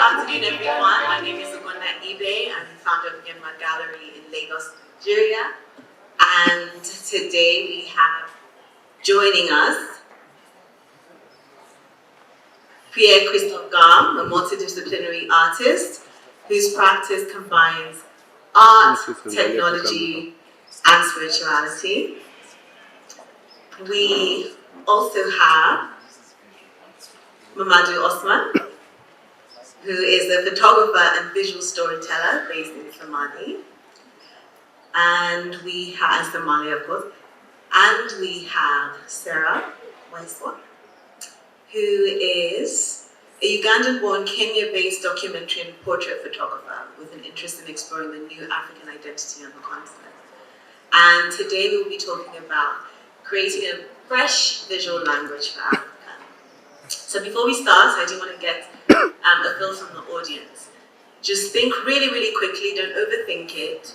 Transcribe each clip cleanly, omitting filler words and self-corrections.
afternoon, everyone. My name is Ugonna Ibe. I'm the founder of Myanmar Gallery in Lagos, Nigeria. And today we have joining us Pierre Christophe Gam, a multidisciplinary artist whose practice combines art, technology, and spirituality. We also have Mamadou Osman, who is a photographer and visual storyteller based in Somalia. And we have Somalia, of course. And we have Sarah Waiswa, who is a Ugandan-born, Kenya-based documentary and portrait photographer with an interest in exploring the new African identity on the continent. And today we'll be talking about creating a fresh visual language for Africa. So before we start, I do want to get a feel from the audience. Just think really, really quickly, don't overthink it.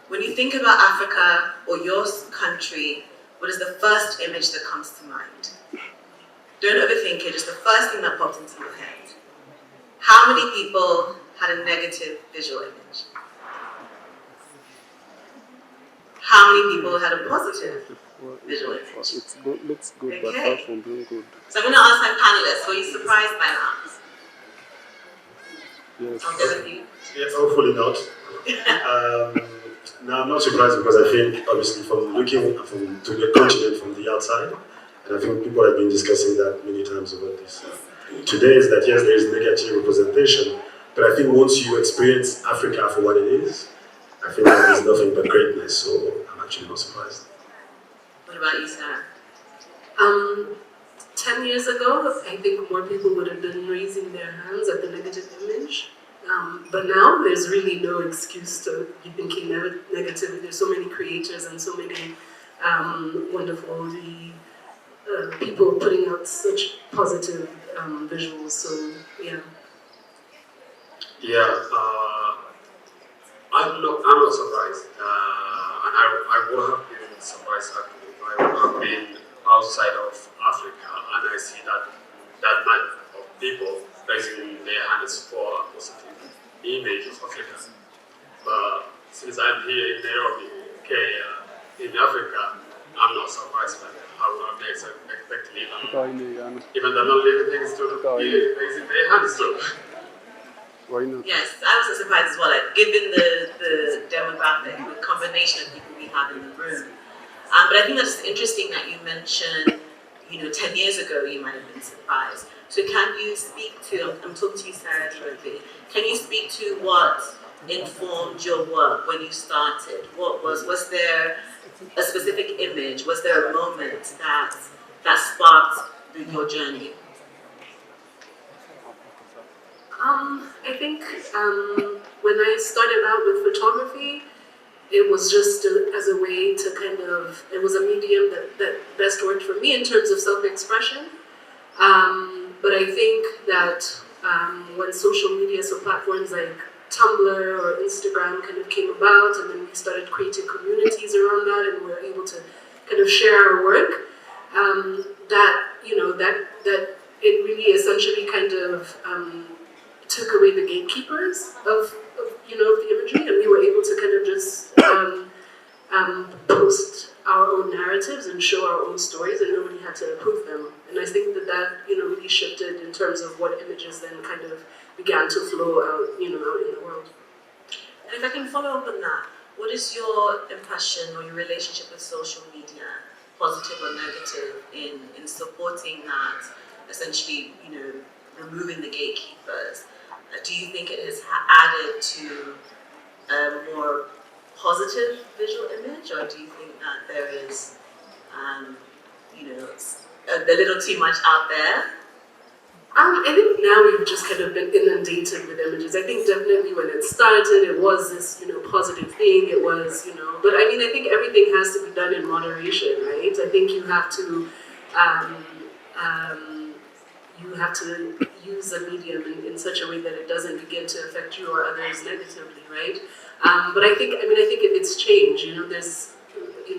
When you think about Africa or your country, what is the first image that comes to mind? Don't overthink it, just the first thing that popped into your head. How many people had a negative visual image? How many people had a positive visual image? It looks good, okay. But far from being good. So I'm going to ask my panelists, were you surprised by that? Yes. I'll go with you. Yes, hopefully not. No, I'm not surprised because I think, obviously, from looking to the continent from the outside, and I think people have been discussing that many times about this. Today is that, yes, there is negative representation, but I think once you experience Africa for what it is, I think there is nothing but greatness, so I'm actually not surprised. What about you, Sarah? 10 years ago, I think more people would have been raising their hands at the negative image. But now there's really no excuse to be thinking negatively. There's so many creators and so many wonderful people putting out such positive visuals. So yeah. Yeah, I'm not surprised, and I would have been surprised actually if I would have been outside of Africa and I see that amount of people raising their hands for a positive image of Africa. But since I'm here in Nairobi, Kenya, in Africa, I'm not surprised by that. I would have expected even the non-living things to be raising their hands too. Why not? Yes, I was surprised as well. Like, given the demographic, the combination of people we have in the room. But I think that's interesting that you mentioned, 10 years ago you might have been surprised. So can you speak to, I'm talking to you, Sarah, directly. Can you speak to what informed your work when you started? Was there a specific image? Was there a moment that sparked your journey? I think when I started out with photography, it was just as a way to it was a medium that best worked for me in terms of self-expression. But I think that when social media, so platforms like Tumblr or Instagram kind of came about, and then we started creating communities around that, and we were able to kind of share our work, that it really essentially kind of took away the gatekeepers of the imagery, and we were able to kind of just post our own narratives and show our own stories, and nobody had to approve them. And I think that really shifted in terms of what images then kind of began to flow out, out in the world. And if I can follow up on that, what is your impression or your relationship with social media, positive or negative, in supporting that, essentially, removing the gatekeepers? Do you think it has added to a more positive visual image, or do you think that there is, a little too much out there? I think now we've just kind of been inundated with images. I think definitely when it started, it was this, positive thing. It was, but I think everything has to be done in moderation, right? I think you have to use a medium in such a way that it doesn't begin to affect you or others negatively, right? But I think it's changed. There's,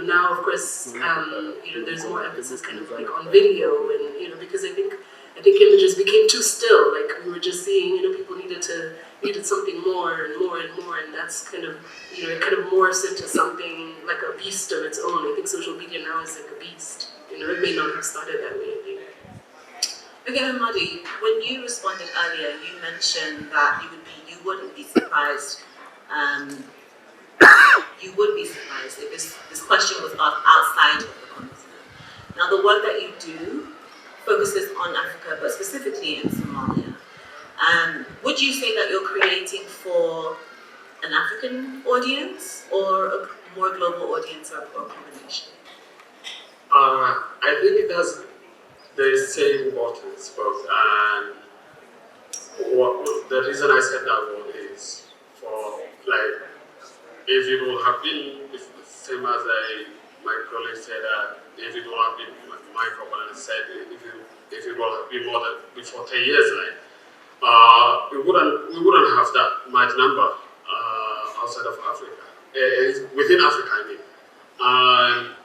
now of course, there's more emphasis kind of like on video, and because I think think images became too still. Like we were just seeing, people needed something more and more and more, and that's kind of, it kind of morphs into something like a beast of its own. I think social media now is like a beast. It may not have started that way, I think. Okay, Hamadi, when you responded earlier, you mentioned that you wouldn't be surprised. You would be surprised if this question was outside of the continent. Now, the work that you do focuses on Africa, but specifically in Somalia. Would you say that you're creating for an African audience or a more global audience, or a combination? I think it has the same importance both, and the reason I said that one is for like if it would have been same as my colleague said that if it would have been my company said if it would have been more than before 10 years we wouldn't have that much number outside of Africa, within Africa I mean. And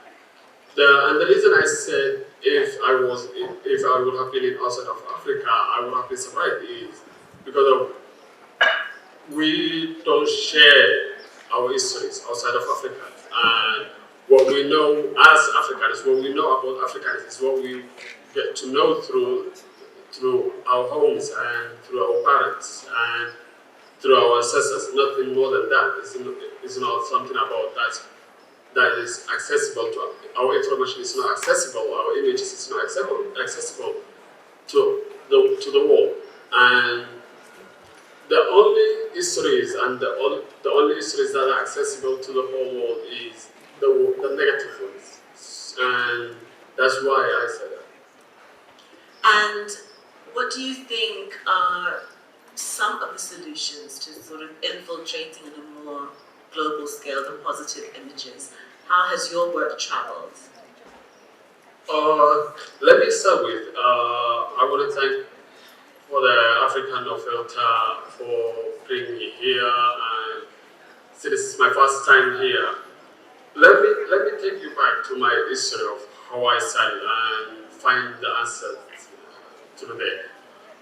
the reason I said if I would have been outside of Africa, I would have been surprised is because of we don't share our histories outside of Africa. And what we know as Africans, what we know about Africans is what we get to know through our homes and through our parents and through our ancestors. Nothing more than that. It's not something about that is accessible to our information is not accessible, our images is not accessible to the world. And the only histories and the only histories that are accessible to the whole world is the negative ones. And that's why I said that. And what do you think are some of the solutions to sort of infiltrating on a more global scale the positive images? How has your work traveled? Let me start with, I want to thank for the African No Filter for bringing me here, and see, this is my first time here. Let me take you back to my history of how I started and find the answer to the day.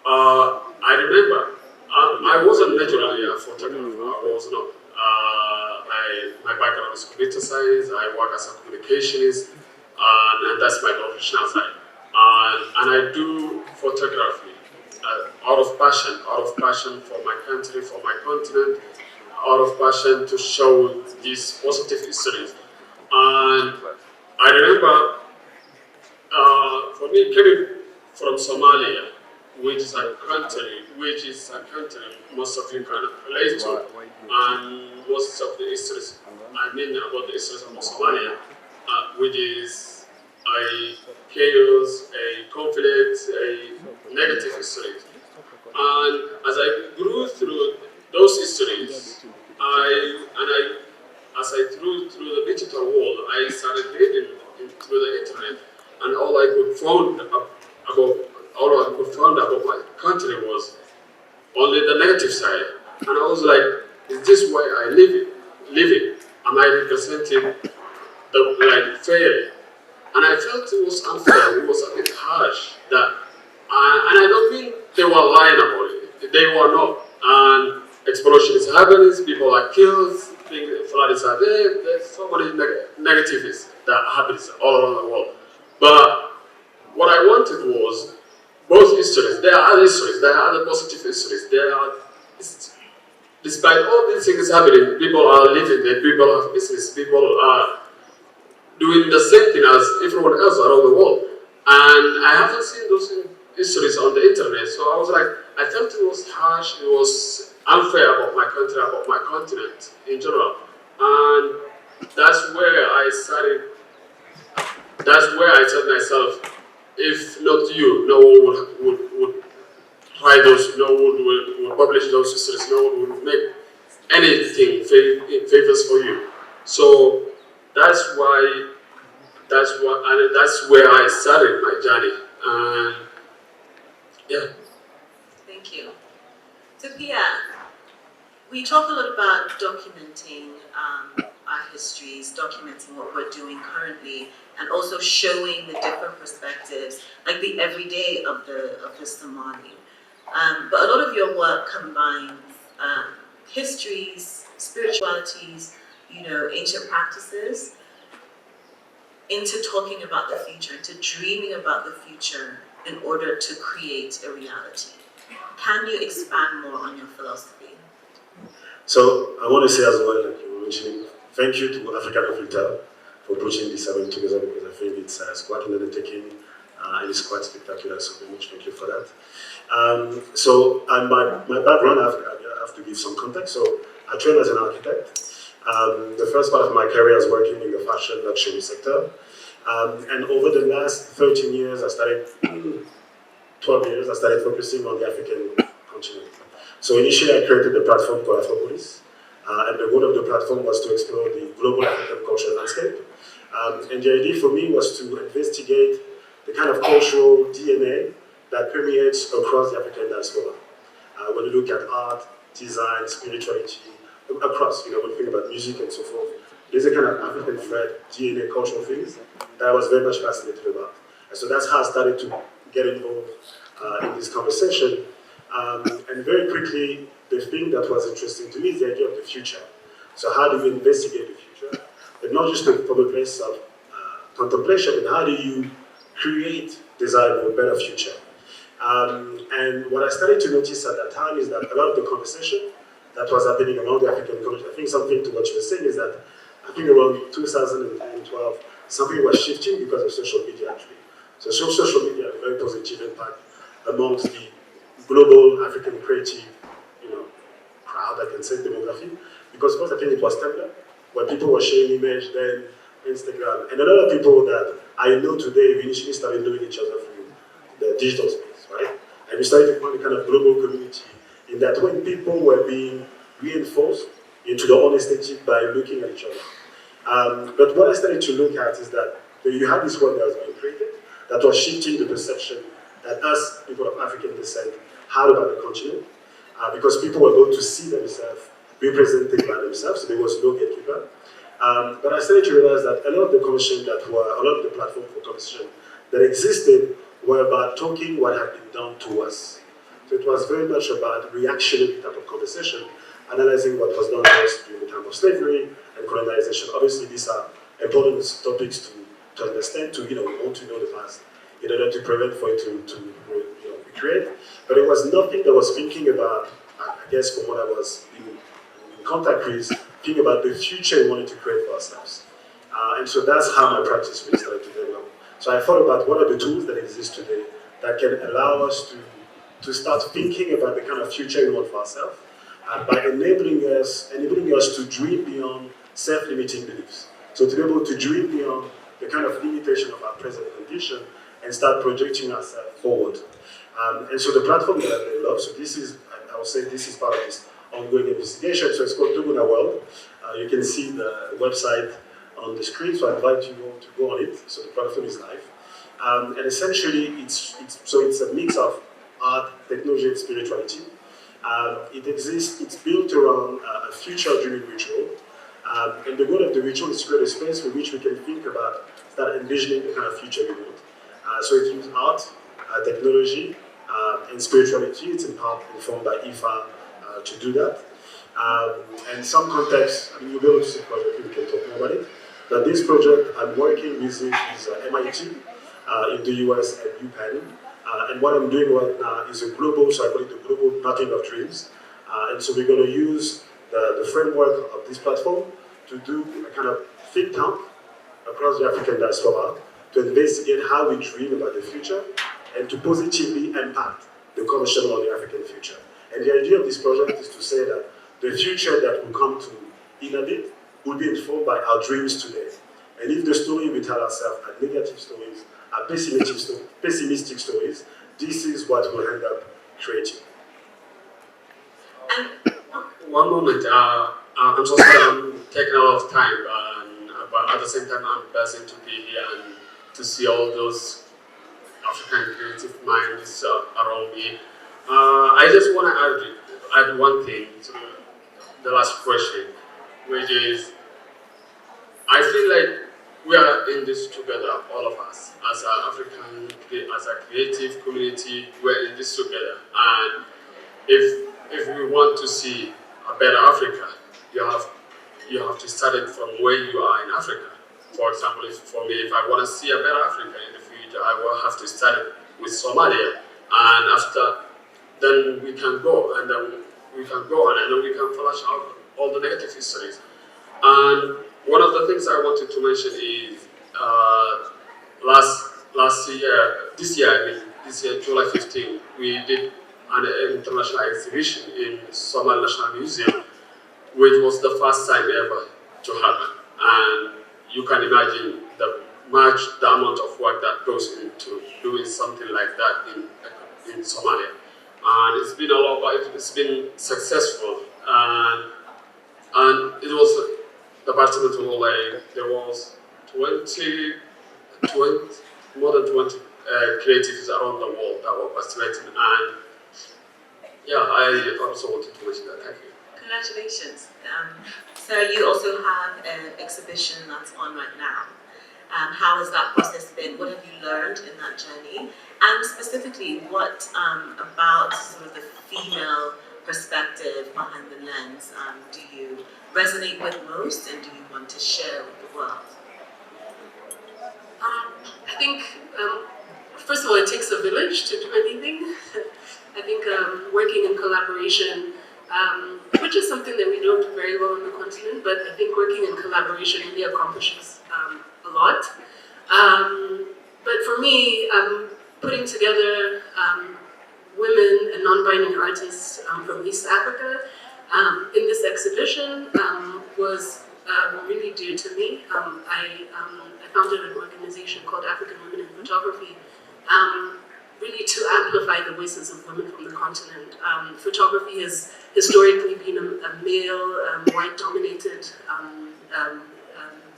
I remember I wasn't naturally a photographer. I was not. My background is computer science. I work as a communicationist, and that's my professional side. And I do photography out of passion for my country, for my continent, out of passion to show these positive histories. And I remember, for me, coming from Somalia, which is a country most of you can relate to, and most of the histories, I mean about the histories of Somalia, which is a chaos, a conflict, a negative history. And as I grew through those histories, as I grew through the digital world, I started reading through the internet, and all I could find about my country was only the negative side. And I was like, is this why I live it? Am I representing fairly? And I felt it was unfair, it was a bit harsh that, and I don't mean they were lying about it, they were not. And explosion is happening, people are killed, floods are there's so many negativities that happens all around the world. But what I wanted was both histories. There are other histories, there are other positive histories. Despite all these things happening, people are living there, people have business, people are doing the same thing as everyone else around the world. And I haven't seen those histories on the internet, so I was like, I felt it was harsh, it was unfair about my country, about my continent in general. And that's where I told myself, if not you, no one would write those, no one would publish those histories, no one would make anything favors for you. So that's where I started my journey. And yeah. Thank you. So Pia, we talk a lot about documenting our histories, documenting what we're doing currently, and also showing the different perspectives, like the everyday of the Somali. But a lot of your work combines histories, spiritualities, ancient practices, into talking about the future, into dreaming about the future in order to create a reality. Can you expand more on your philosophy? So I want to say as well, like you were mentioning, thank you to African Filter for putting this event together, because I think it's quite an undertaking and it's quite spectacular. So very much thank you for that. My background, I have to give some context. So I trained as an architect. The first part of my career was working in the fashion luxury sector. And over the last 13 years, 12 years, I started focusing on the African continent. So initially I created a platform called Afropolis. And the goal of the platform was to explore the global African cultural landscape. And the idea for me was to investigate the kind of cultural DNA that permeates across the African diaspora. When you look at art, design, spirituality, across, when you think about music and so forth, there's a kind of African thread, DNA, cultural things that I was very much fascinated about. And so that's how I started to get involved in this conversation. And very quickly, the thing that was interesting to me is the idea of the future. So how do you investigate the future? But not just from a place of contemplation, but how do you create desire for a better future? And what I started to notice at that time is that a lot of the conversation that was happening around the African community, I think something to what you were saying is that I think around 2012, something was shifting because of social media actually. So social media had a very positive impact amongst the global African creative, crowd, I can say, demography. Because first I think it was Tumblr, where people were sharing image, then Instagram. And a lot of people that I know today, we initially started knowing each other through the digital space, right? And we started to find a kind of global community in that when people were being reinforced into their own aesthetic by looking at each other. But what I started to look at is that you had this world that was being created that was shifting the perception that us, people of African descent, had about the continent. Because people were going to see themselves represented by themselves, so there was no gatekeeper. But I started to realize that a lot of the conversation a lot of the platform for conversation that existed were about talking what had been done to us. So it was very much about reactionary type of conversation, analyzing what was done to us during the time of slavery and colonization. Obviously, these are important topics to understand, we want to know the past in order to prevent for it to recreate. But it was nothing that was thinking about, I guess from what I was in contact with, thinking about the future we wanted to create for ourselves. And so that's how my practice really started to develop. So I thought about what are the tools that exist today that can allow us to start thinking about the kind of future we want for ourselves, by enabling us to dream beyond self-limiting beliefs. So to be able to dream beyond the kind of limitation of our present condition and start projecting ourselves forward. And so the platform that I developed, so I would say this is part of this ongoing investigation, so it's called Tuguna World. You can see the website on the screen, so I invite you all to go on it. So the platform is live. And essentially, it's a mix of art, technology, and spirituality. It's built around a future dreaming ritual. And the goal of the ritual is to create a space for which we can start envisioning the kind of future we want. So it uses art, technology, and spirituality. It's in part informed by IFA to do that. And some context, you'll be able to see the project, we can talk more about it. But this project I'm working with is MIT in the US and UPenn. And what I'm doing right now is a global, so I call it the global mapping of dreams. And so we're going to use the framework of this platform to do a kind of think tank across the African diaspora to investigate how we dream about the future and to positively impact the conversation on the African future. And the idea of this project is to say that the future that will come to inhabit will be informed by our dreams today. And if the story we tell ourselves are negative stories, are pessimistic stories, this is what we'll end up creating. One moment, I'm so sorry I'm taking a lot of time, but at the same time I'm blessed to be here and to see all those African creative minds around me. I just want to add one thing to the last question, which is I feel like we are in this together, all of us, as an African, as a creative community. We're in this together, and if we want to see a better Africa, you have to start it from where you are in Africa. For example, for me, if I want to see a better Africa in the future, I will have to start it with Somalia, and after then we can go, and then we can go on, and then we can flush out all the negative histories. And one of the things I wanted to mention is this year, July 15, we did an international exhibition in Somali National Museum, which was the first time ever to happen. And you can imagine the amount of work that goes into doing something like that in Somalia. And it's been it's been successful. And it was the participants were like, there was 20 more than 20 creatives around the world that were participating. And yeah, I also wanted to mention that. Thank you. Congratulations. So you also have an exhibition that's on right now. How has that process been? What have you learned in that journey? And specifically, what about sort of the female perspective behind the lens do you resonate with most, and do you want to share with the world? I think, first of all, it takes a village to do anything. I think working in collaboration, which is something that we don't do very well on the continent, but I think working in collaboration really accomplishes a lot. But for me, putting together women and non-binary artists from East Africa in this exhibition was really dear to me. I founded an organization called African Women in Photography, really to amplify the voices of women from the continent. Photography has historically been a male, white-dominated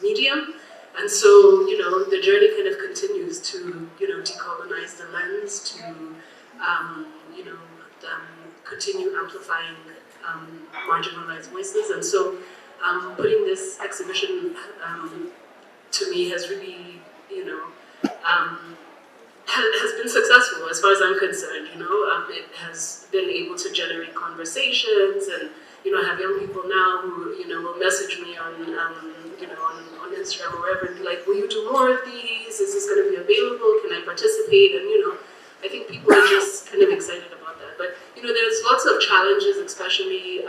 medium, and so the journey kind of continues to decolonize the lens, to continue amplifying marginalized voices, and so putting this exhibition to me has really has been successful as far as I'm concerned. It has been able to generate conversations, and I have young people now who will message me on on Instagram or wherever and be like, "Will you do more of these? Is this going to be available? Can I participate?" And I think people are just kind of excited about that. But there's lots of challenges, especially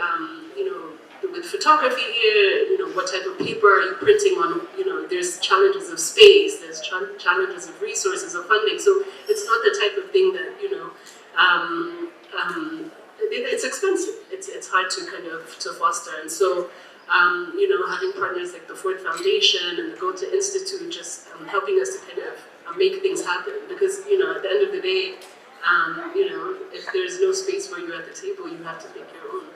with photography here. What type of paper are you printing on? There's challenges of space, there's challenges of resources, of funding. So it's not the type of thing that it's expensive. It's hard to kind of to foster, and so having partners like the Ford Foundation and the Goethe Institute just helping us to kind of make things happen. Because at the end of the day, if there's no space for you at the table, you have to make your own.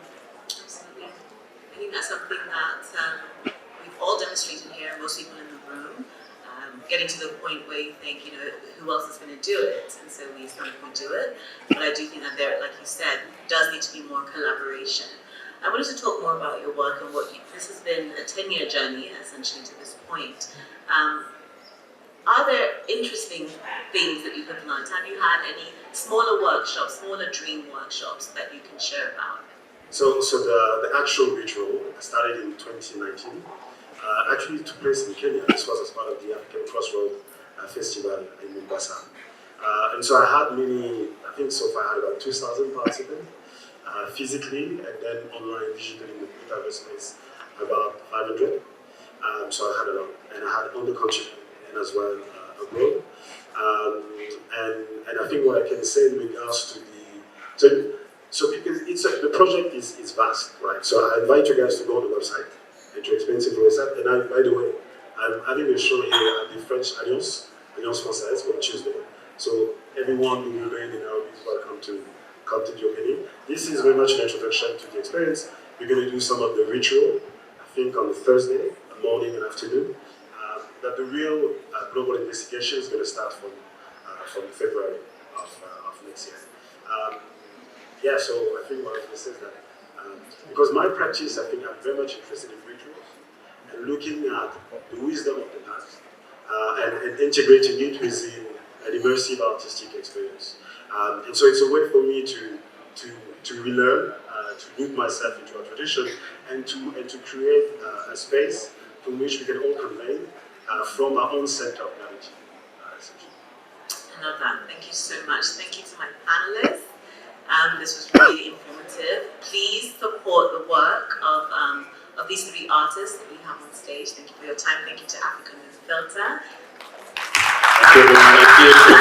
Absolutely. I think that's something that we've all demonstrated here, most people in the room, getting to the point where you think, who else is going to do it? And so we sometimes do it. But I do think that there, like you said, does need to be more collaboration. I wanted to talk more about your work and this has been a 10-year journey, essentially, to this point. Are there interesting things that you have learned? Have you had any smaller workshops, smaller dream workshops that you can share about? So the actual ritual started in 2019. Actually took place in Kenya. This was as part of the African Crossroad Festival in Mombasa. And so I had I think so far I had about 2,000 participants physically, and then online, digitally in the metaverse space, about 500. So I had a lot. And I had on the continent and as well abroad. And I think what I can say in regards to so because the project is vast, right? So I invite you guys to go on the website and to experience it for yourself. And by the way, I'm having a show here at the French Alliance Française on Tuesday. So everyone who will remain in our is welcome to come to the opening. This is very much an introduction to the experience. We're going to do some of the ritual, I think on the Thursday, morning and afternoon. That the real global investigation is going to start from February of next year. So I think what I was going to say is that because my practice, I think I'm very much interested in rituals and looking at the wisdom of the past and integrating it within an immersive artistic experience. And so it's a way for me to relearn, to root myself into a tradition, and to create a space from which we can all convene from our own center of gravity. Essentially. I love that. Thank you so much. Thank you to my panelists. This was really informative. Please support the work of these three artists that we have on stage. Thank you for your time. Thank you to African Filter. Thank you.